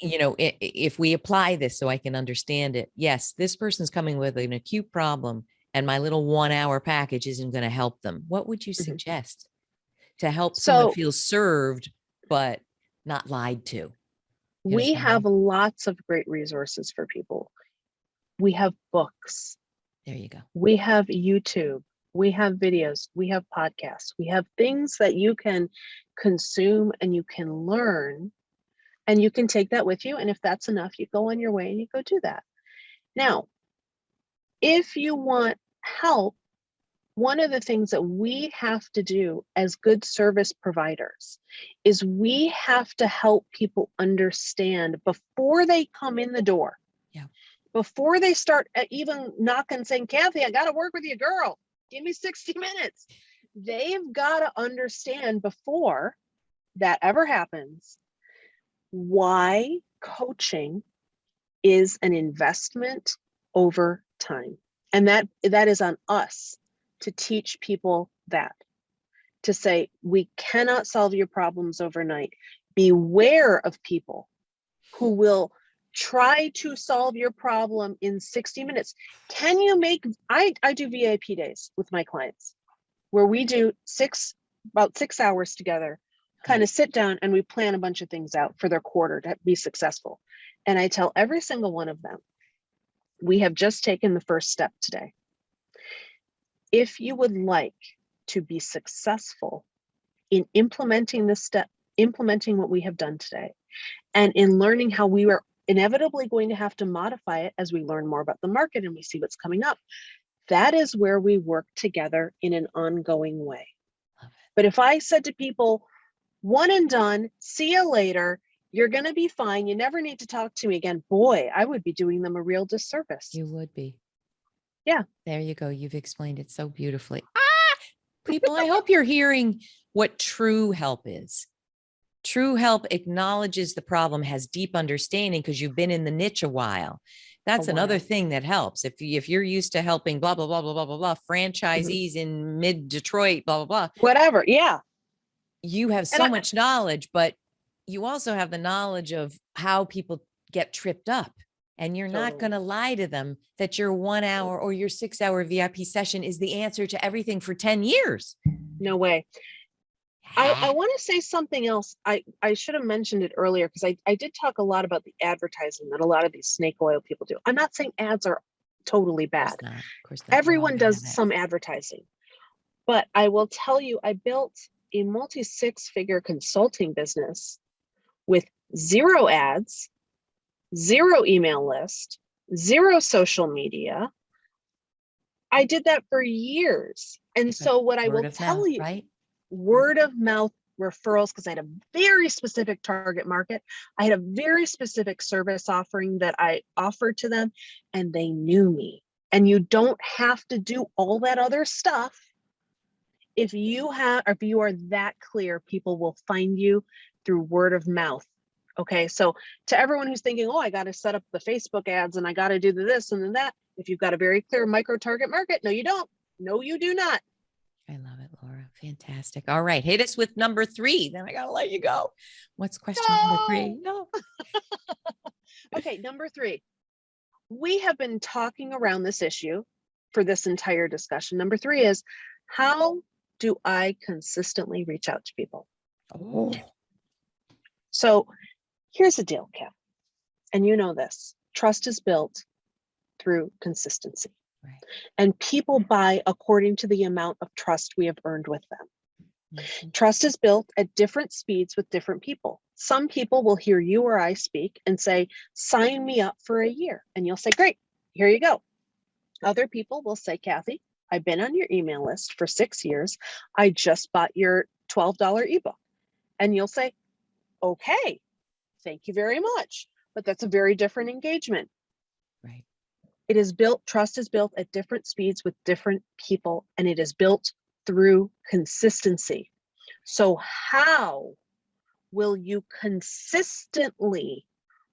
Speaker 1: you know, if we apply this so I can understand it, yes, this person's coming with an acute problem and my little 1 hour package isn't going to help them. What would you suggest to help someone feel served, but not lied to?
Speaker 2: We
Speaker 1: no
Speaker 2: have
Speaker 1: way.
Speaker 2: lots of great resources for people. We have books.
Speaker 1: There you go.
Speaker 2: We have YouTube. We have videos. We have podcasts. We have things that you can consume and you can learn, and you can take that with you. And if that's enough, you go on your way and you go do that. Now, if you want help, one of the things that we have to do as good service providers is we have to help people understand before they come in the door.
Speaker 1: Yeah.
Speaker 2: Before they start even knocking saying, Kathy, I got to work with you, girl. Give me 60 minutes. They've got to understand before that ever happens why coaching is an investment over time. And that is on us to teach people that, to say, we cannot solve your problems overnight. Beware of people who will try to solve your problem in 60 minutes. Can you make, I do VIP days with my clients where we do about 6 hours together, kind of sit down and we plan a bunch of things out for their quarter to be successful. And I tell every single one of them, we have just taken the first step today. If you would like to be successful in implementing this step, implementing what we have done today, and in learning how we are inevitably going to have to modify it as we learn more about the market and we see what's coming up, that is where we work together in an ongoing way. But if I said to people, one and done, see you later, you're going to be fine, you never need to talk to me again, boy, I would be doing them a real disservice.
Speaker 1: You would be.
Speaker 2: Yeah.
Speaker 1: There you go. You've explained it so beautifully. People, I hope you're hearing what true help is. True help acknowledges the problem, has deep understanding because you've been in the niche a while. That's another thing that helps. If you're used to helping blah, blah, blah, blah, blah, blah, blah, franchisees in mid Detroit, blah, blah, blah.
Speaker 2: Whatever. Yeah.
Speaker 1: You have so much knowledge, but you also have the knowledge of how people get tripped up. And you're not going to lie to them that your 1 hour or your 6 hour VIP session is the answer to everything for 10 years.
Speaker 2: No way. I want to say something else. I should have mentioned it earlier because I did talk a lot about the advertising that a lot of these snake oil people do. I'm not saying ads are totally bad.
Speaker 1: Of course not.
Speaker 2: Everyone does some advertising. But I will tell you, I built a multi-6-figure consulting business with 0 ads, 0 email list, 0 social media. I did that for years. And so what I will tell you,
Speaker 1: right?
Speaker 2: Word of mouth referrals, because I had a very specific target market. I had a very specific service offering that I offered to them, and they knew me. And you don't have to do all that other stuff. If you are that clear, people will find you through word of mouth. Okay, so to everyone who's thinking, oh, I got to set up the Facebook ads and I got to do this and then that. If you've got a very clear micro target market, no, you don't. No, you do not.
Speaker 1: I love it, Laura. Fantastic. All right. Hit us with number 3. Then I got to let you go. What's question number 3? No.
Speaker 2: Okay. Number 3. We have been talking around this issue for this entire discussion. Number 3 is, how do I consistently reach out to people?
Speaker 1: Oh.
Speaker 2: So here's the deal, Kat. And you know this. Trust is built through consistency. Right. And people buy according to the amount of trust we have earned with them. Mm-hmm. Trust is built at different speeds with different people. Some people will hear you or I speak and say, sign me up for a year. And you'll say, great, here you go. Other people will say, Kathy, I've been on your email list for 6 years. I just bought your $12 ebook. And you'll say, okay, thank you very much. But that's a very different engagement. Right. It is built, trust is built at different speeds with different people, and it is built through consistency. So how will you consistently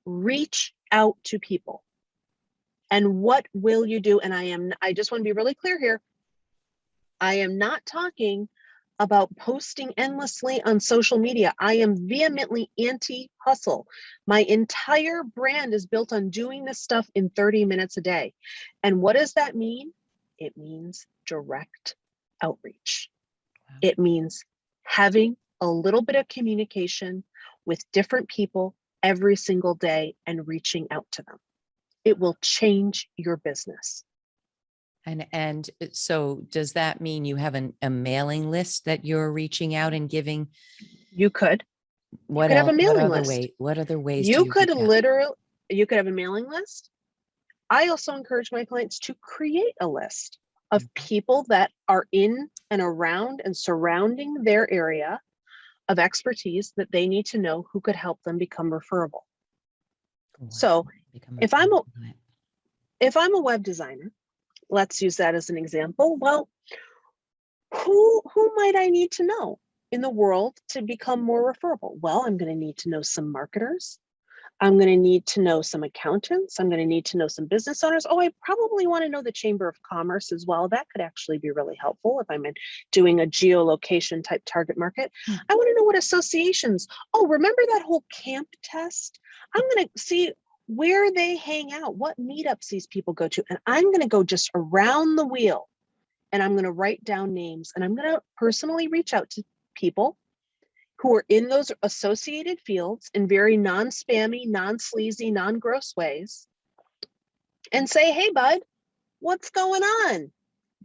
Speaker 2: reach out to people? And what will you do? And I just want to be really clear here. I am not talking about posting endlessly on social media. I am vehemently anti-hustle. My entire brand is built on doing this stuff in 30 minutes a day. And what does that mean? It means direct outreach. Wow. It means having a little bit of communication with different people every single day and reaching out to them. It will change your business.
Speaker 1: And so does that mean you have a mailing list that you're reaching out and giving?
Speaker 2: You could.
Speaker 1: What
Speaker 2: You could have
Speaker 1: else?
Speaker 2: a mailing list.
Speaker 1: What other ways do
Speaker 2: You
Speaker 1: you
Speaker 2: could
Speaker 1: reach out?
Speaker 2: literally, you could have a mailing list. I also encourage my clients to create a list of people that are in and around and surrounding their area of expertise that they need to know who could help them become referable.
Speaker 1: Wow.
Speaker 2: So if I'm a web designer, let's use that as an example. Well, who might I need to know in the world to become more referable? Well, I'm going to need to know some marketers. I'm going to need to know some accountants. I'm going to need to know some business owners. Oh, I probably want to know the Chamber of Commerce as well. That could actually be really helpful if I'm doing a geolocation type target market. I want to know what associations. Oh, remember that whole camp test? I'm going to see where they hang out, what meetups these people go to. And I'm going to go just around the wheel and I'm going to write down names and I'm going to personally reach out to people who are in those associated fields in very non-spammy, non-sleazy, non-gross ways and say, hey, bud, what's going on?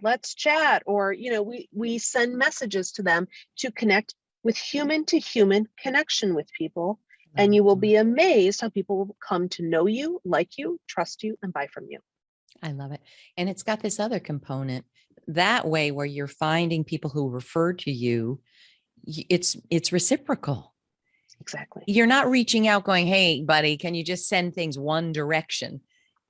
Speaker 2: Let's chat. Or, you know, we send messages to them to connect with human to human connection with people. And you will be amazed how people will come to know you, like you, trust you, and buy from you.
Speaker 1: I love it. And it's got this other component that way where you're finding people who refer to you. It's reciprocal.
Speaker 2: Exactly.
Speaker 1: You're not reaching out going, hey, buddy, can you just send things one direction?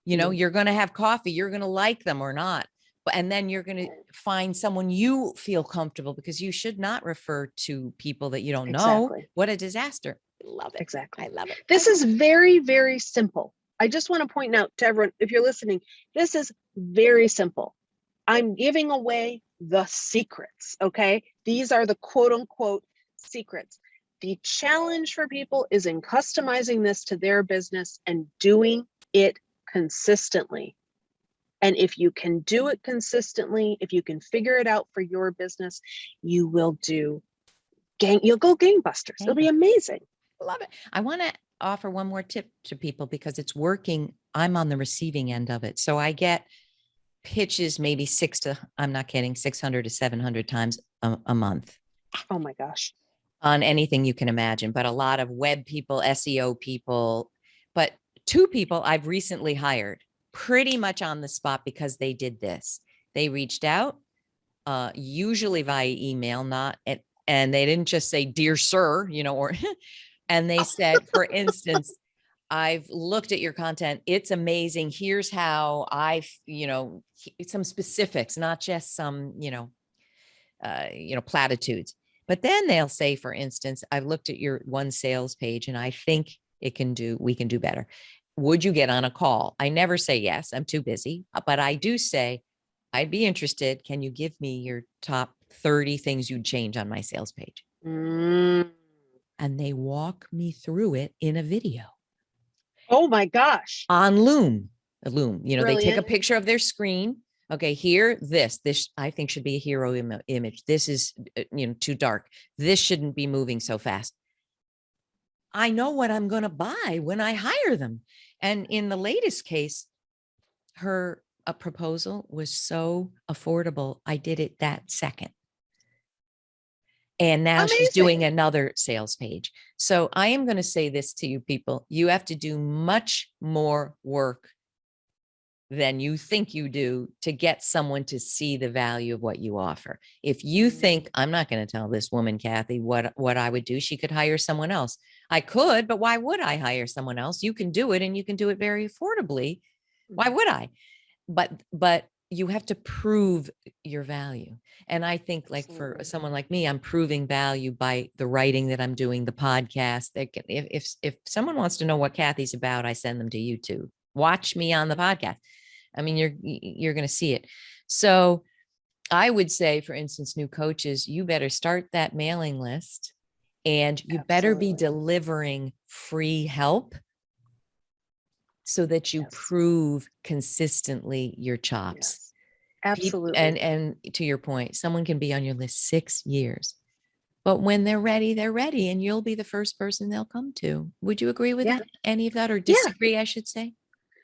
Speaker 1: You know, you're going to have coffee. You're going to like them or not. And then you're going to find someone you feel comfortable, because you should not refer to people that you don't know. What a disaster. I love it.
Speaker 2: Exactly.
Speaker 1: I love it.
Speaker 2: This is very, very simple. I just want to point out to everyone, if you're listening, this is very simple. I'm giving away the secrets, okay? These are the quote unquote secrets. The challenge for people is in customizing this to their business and doing it consistently. And if you can do it consistently, if you can figure it out for your business, you will you'll go gangbusters. It'll be amazing.
Speaker 1: Love it. I want to offer one more tip to people because it's working. I'm on the receiving end of it. So I get pitches maybe 600 to 700 times a month.
Speaker 2: Oh my gosh.
Speaker 1: On anything you can imagine, but a lot of web people, SEO people, but 2 people I've recently hired pretty much on the spot because they did this. They reached out, usually via email, and they didn't just say, dear sir, you know, or, and they said, for instance, I've looked at your content. It's amazing. Here's how some specifics, not just some, platitudes. But then they'll say, for instance, I've looked at your one sales page and I think we can do better. Would you get on a call? I never say yes, I'm too busy, but I do say, I'd be interested. Can you give me your top 30 things you'd change on my sales page? And they walk me through it in a video.
Speaker 2: Oh my gosh.
Speaker 1: On Loom, you know,
Speaker 2: Brilliant.
Speaker 1: They take a picture of their screen. Okay, here, this I think should be a hero image. This is, too dark. This shouldn't be moving so fast. I know what I'm going to buy when I hire them. And in the latest case, her proposal was so affordable. I did it that second. And now she's doing another sales page. So I am going to say this to you people. You have to do much more work than you think you do to get someone to see the value of what you offer. If you think, I'm not going to tell this woman, Kathy, what I would do, she could hire someone else. I could, but why would I hire someone else? You can do it, and you can do it very affordably. Why would I? But you have to prove your value. And I think, like, for someone like me, I'm proving value by the writing that I'm doing, the podcast. If someone wants to know what Kathy's about, I send them to YouTube. Watch me on the podcast. I mean, you're going to see it. So I would say, for instance, new coaches, you better start that mailing list, and you better be delivering free help so that you prove consistently your chops.
Speaker 2: Yes. Absolutely.
Speaker 1: And to your point, someone can be on your list 6 years. But when they're ready, and you'll be the first person they'll come to. Would you agree with
Speaker 2: Yeah.
Speaker 1: any of that, or
Speaker 2: Yeah.
Speaker 1: disagree, I should say?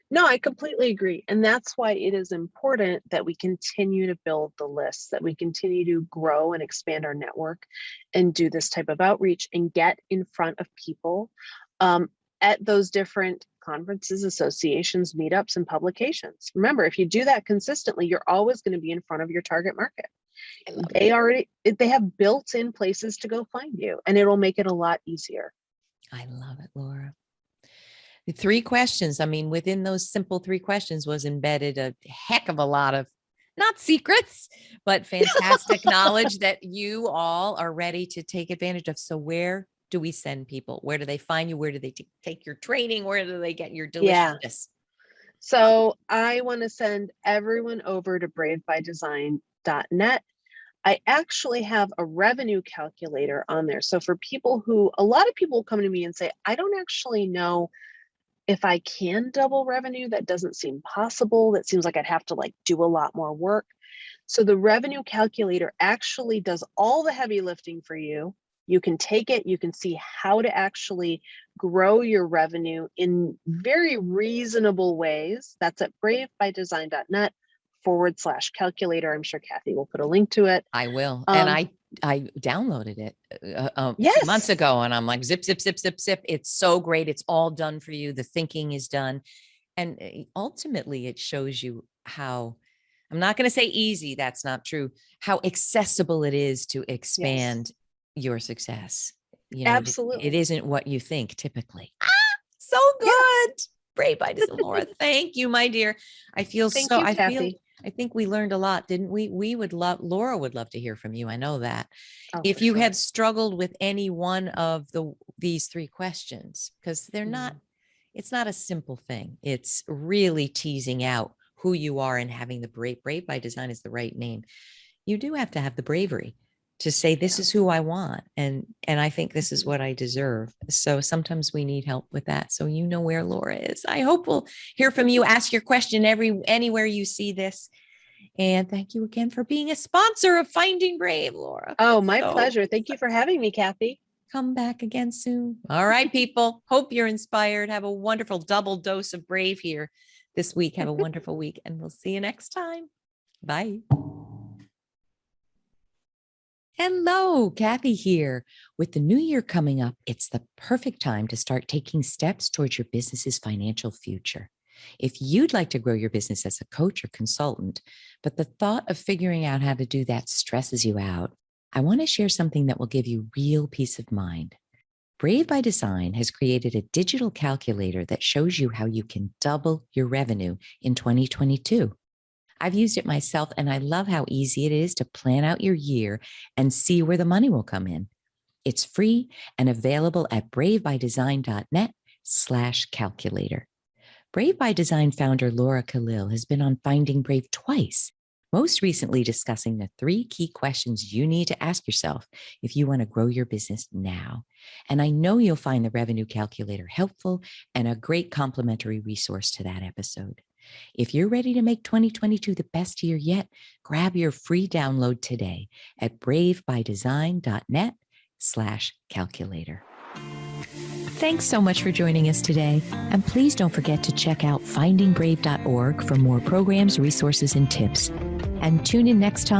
Speaker 2: No, I completely agree. And that's why it is important that we continue to build the lists, that we continue to grow and expand our network and do this type of outreach and get in front of people at those different conferences, associations, meetups, and publications. Remember, if you do that consistently, you're always going to be in front of your target market. They have built-in places to go find you, and it'll make it a lot easier.
Speaker 1: I love it, Laura. The 3 questions, I mean, within those simple 3 questions was embedded a heck of a lot of, not secrets, but fantastic knowledge that you all are ready to take advantage of. So where do we send people? Where do they find you? Where do they take your training? Where do they get your deliciousness?
Speaker 2: So I want to send everyone over to bravebydesign.net. I actually have a revenue calculator on there. So for people a lot of people come to me and say, I don't actually know if I can double revenue. That doesn't seem possible. That seems like I'd have to do a lot more work. So the revenue calculator actually does all the heavy lifting for you. You can take it, you can see how to actually grow your revenue in very reasonable ways. That's at bravebydesign.net/calculator. I'm sure Kathy will put a link to it.
Speaker 1: I will. And I downloaded it a few months ago, and I'm like, zip, zip, zip, zip, zip. It's so great. It's all done for you. The thinking is done. And ultimately it shows you how, I'm not going to say easy, that's not true, how accessible it is to expand your success.
Speaker 2: Absolutely.
Speaker 1: It isn't what you think typically. So good. Yeah. Brave by Design. Laura, thank you, my dear. I think we learned a lot, didn't we? Laura would love to hear from you. I know that. If you had struggled with any one of these 3 questions, because it's not a simple thing. It's really teasing out who you are and having the Brave by Design is the right name. You do have to have the bravery to say, this is who I want. And I think this is what I deserve. So sometimes we need help with that. So you know where Laura is. I hope we'll hear from you. Ask your question anywhere you see this. And thank you again for being a sponsor of Finding Brave, Laura.
Speaker 2: Oh, my pleasure. Thank you for having me, Kathy.
Speaker 1: Come back again soon. All right, people. Hope you're inspired. Have a wonderful double dose of Brave here this week. Have a wonderful week, and we'll see you next time. Bye. Hello, Kathy here. With the new year coming up, it's the perfect time to start taking steps towards your business's financial future. If you'd like to grow your business as a coach or consultant, but the thought of figuring out how to do that stresses you out, I want to share something that will give you real peace of mind. Brave by Design has created a digital calculator that shows you how you can double your revenue in 2022. I've used it myself, and I love how easy it is to plan out your year and see where the money will come in. It's free and available at bravebydesign.net/calculator. Brave by Design founder Laura Khalil has been on Finding Brave twice, most recently discussing the 3 key questions you need to ask yourself if you want to grow your business now. And I know you'll find the revenue calculator helpful and a great complimentary resource to that episode. If you're ready to make 2022 the best year yet, grab your free download today at bravebydesign.net/calculator. Thanks so much for joining us today. And please don't forget to check out findingbrave.org for more programs, resources, and tips. And tune in next time.